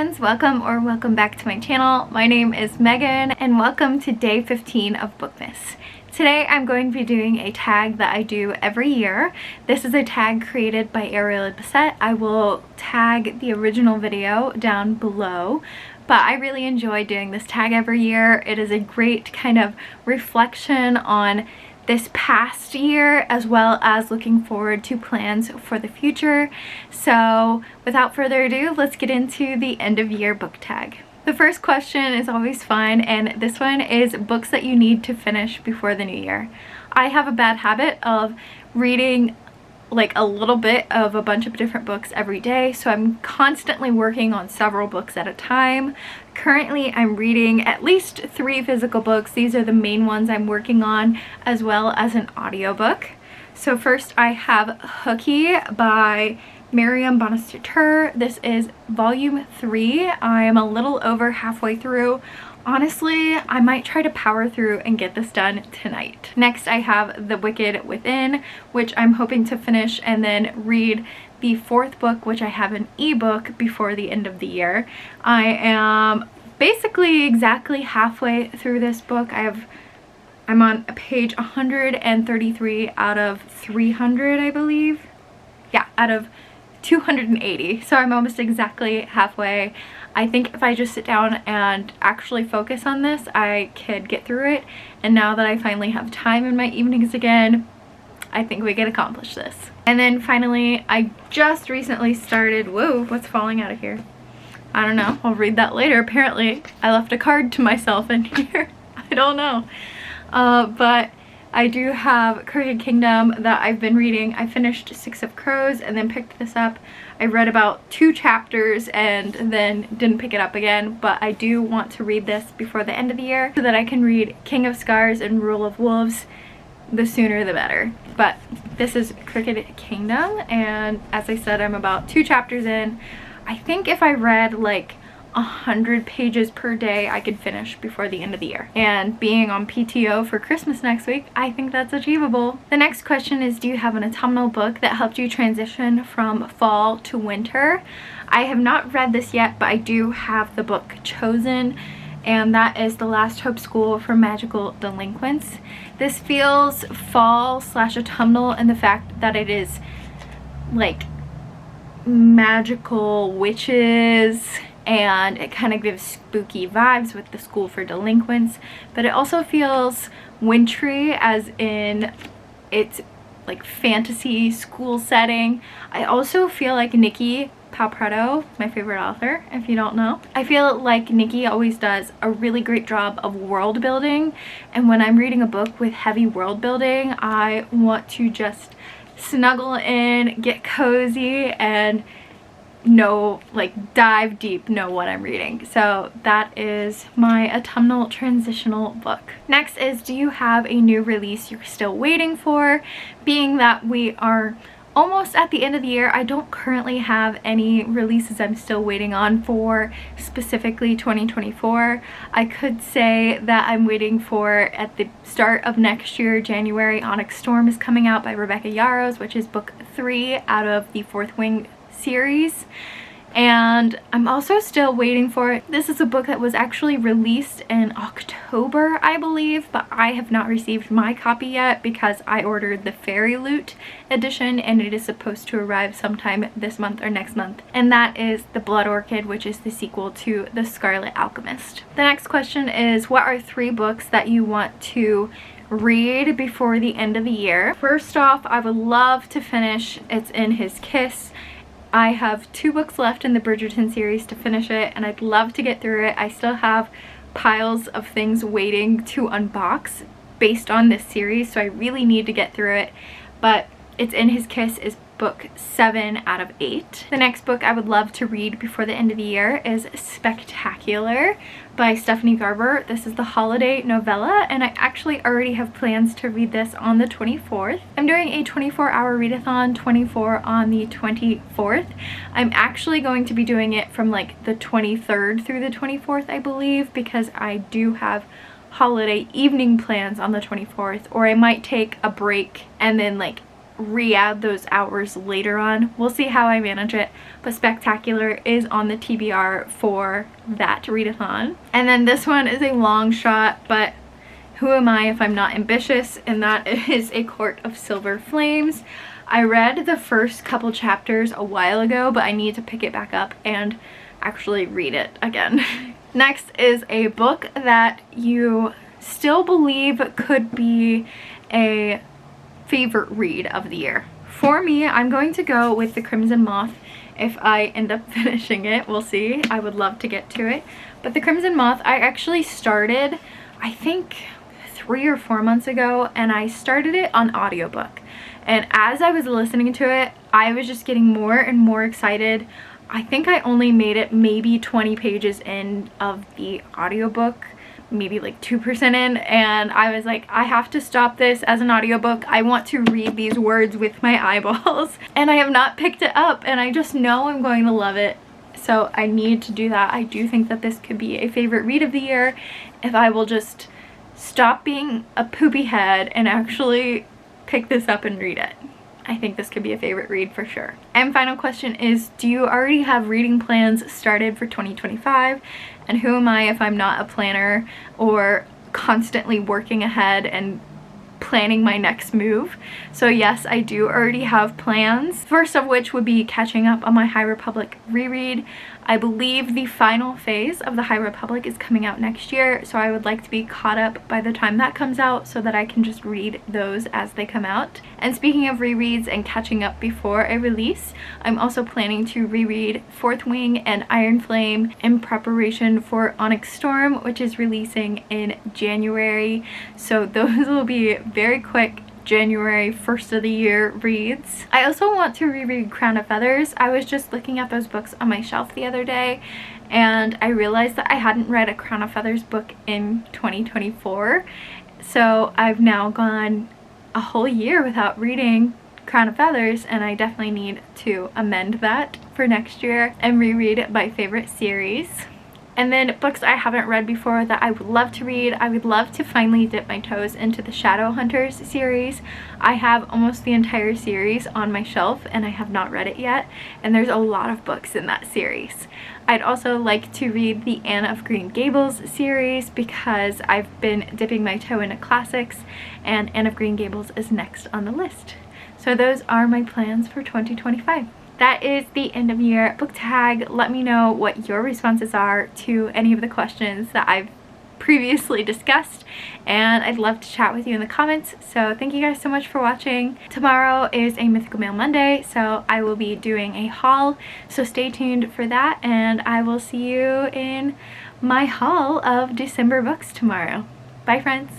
friends, welcome back to my channel. My name is Megan and welcome to day 15 of Bookmas. Today I'm going to be doing a tag that I do every year. This is a tag created by Ariel and Bassett. I will tag the original video down below, but I really enjoy doing this tag every year. It is a great kind of reflection on this past year as well as looking forward to plans for the future. So without further ado, let's get into the end of year book tag. The first question is always fun, and this one is books that you need to finish before the new year. I have a bad habit of reading like a little bit of a bunch of different books every day, so I'm constantly working on several books at a time. Currently I'm reading at least 3 physical books. These are the main ones I'm working on, as well as an audiobook. So first I have Hooky by Miriam Bonasteur. This is volume 3. I am a little over halfway through. Honestly, I might try to power through and get this done tonight. Next, I have The Wicked Within, which I'm hoping to finish and then read the 4th book, which I have an ebook before the end of the year. I am basically exactly halfway through this book. I'm on page 133 out of 300, I believe. Yeah, out of 280, so I'm almost exactly halfway. I think if I just sit down and actually focus on this, I could get through it, and now that I finally have time in my evenings again, I think we can accomplish this. And then finally, I just recently started, whoa, what's falling out of here? I don't know, I'll read that later. Apparently I left a card to myself in here. I don't know, but I do have Crooked Kingdom that I've been reading. I finished 6 of Crows and then picked this up. I read about 2 chapters and then didn't pick it up again, but I do want to read this before the end of the year so that I can read King of Scars and Rule of Wolves. The sooner the better. But this is Crooked Kingdom, and as I said, I'm about 2 chapters in. I think if I read like 100 pages per day, I could finish before the end of the year. And being on PTO for Christmas next week, I think that's achievable. The next question is, do you have an autumnal book that helped you transition from fall to winter? I have not read this yet, but I do have the book chosen, and that is The Last Hope School for Magical Delinquents. This feels fall/autumnal in the fact that it is like magical witches, and it kind of gives spooky vibes with the school for delinquents, but it also feels wintry, as in it's like fantasy school setting. I also feel like Nikki Palprato, my favorite author, if you don't know, I feel like Nikki always does a really great job of world building, and when I'm reading a book with heavy world building, I want to just snuggle in, get cozy, and dive deep, know what I'm reading. So that is my autumnal transitional book. Next is, do you have a new release you're still waiting for? Being that we are almost at the end of the year, I don't currently have any releases I'm still waiting on for specifically 2024. I could say that I'm waiting for, at the start of next year, January, Onyx Storm is coming out by Rebecca Yarros, which is book 3 out of the 4th Wing series. And I'm also still waiting for it. This is a book that was actually released in October, I believe, but I have not received my copy yet because I ordered the Fairy Loot edition, and it is supposed to arrive sometime this month or next month. And that is The Blood Orchid, which is the sequel to The Scarlet Alchemist. The next question is, what are 3 books that you want to read before the end of the year? First off, I would love to finish It's in His Kiss. I have 2 books left in the Bridgerton series to finish it, and I'd love to get through it. I still have piles of things waiting to unbox based on this series, so I really need to get through it. But It's in His Kiss is book 7 out of 8. The next book I would love to read before the end of the year is Spectacular by Stephanie Garber. This is the holiday novella, and I actually already have plans to read this on the 24th. I'm doing a 24-hour readathon, 24 on the 24th. I'm actually going to be doing it from like the 23rd through the 24th, I believe, because I do have holiday evening plans on the 24th, or I might take a break and then like re-add those hours later on. We'll see how I manage it, but Spectacular is on the TBR for that readathon. And then this one is a long shot, but who am I if I'm not ambitious, and that is A Court of Silver Flames. I read the first couple chapters a while ago, but I need to pick it back up and actually read it again. Next is a book that you still believe could be a favorite read of the year. For me, I'm going to go with The Crimson Moth. If I end up finishing it, we'll see. I would love to get to it. But The Crimson Moth, I actually started, I think 3 or 4 months ago, and I started it on audiobook. And as I was listening to it, I was just getting more and more excited. I think I only made it maybe 20 pages in of the audiobook, maybe like 2% in, and I was like, I have to stop this as an audiobook. I want to read these words with my eyeballs. And I have not picked it up, and I just know I'm going to love it. So I need to do that. I do think that this could be a favorite read of the year if I will just stop being a poopy head and actually pick this up and read it. I think this could be a favorite read for sure. And final question is, do you already have reading plans started for 2025? And who am I if I'm not a planner or constantly working ahead and planning my next move? So yes, I do already have plans. First of which would be catching up on my High Republic reread. I believe the final phase of the High Republic is coming out next year, so I would like to be caught up by the time that comes out so that I can just read those as they come out. And speaking of rereads and catching up before a release, I'm also planning to reread Fourth Wing and Iron Flame in preparation for Onyx Storm, which is releasing in January. So those will be very quick January 1st of the year reads. I also want to reread Crown of Feathers. I was just looking at those books on my shelf the other day, and I realized that I hadn't read a Crown of Feathers book in 2024. So I've now gone a whole year without reading Crown of Feathers, and I definitely need to amend that for next year and reread my favorite series. And then books I haven't read before that I would love to read. I would love to finally dip my toes into the Shadowhunters series. I have almost the entire series on my shelf and I have not read it yet, and there's a lot of books in that series. I'd also like to read the Anne of Green Gables series because I've been dipping my toe into classics, and Anne of Green Gables is next on the list. So those are my plans for 2025. That is the end of year book tag. Let me know what your responses are to any of the questions that I've previously discussed, and I'd love to chat with you in the comments. So thank you guys so much for watching. Tomorrow is a Mythical Mail Monday, so I will be doing a haul, so stay tuned for that, and I will see you in my haul of December books tomorrow. Bye friends!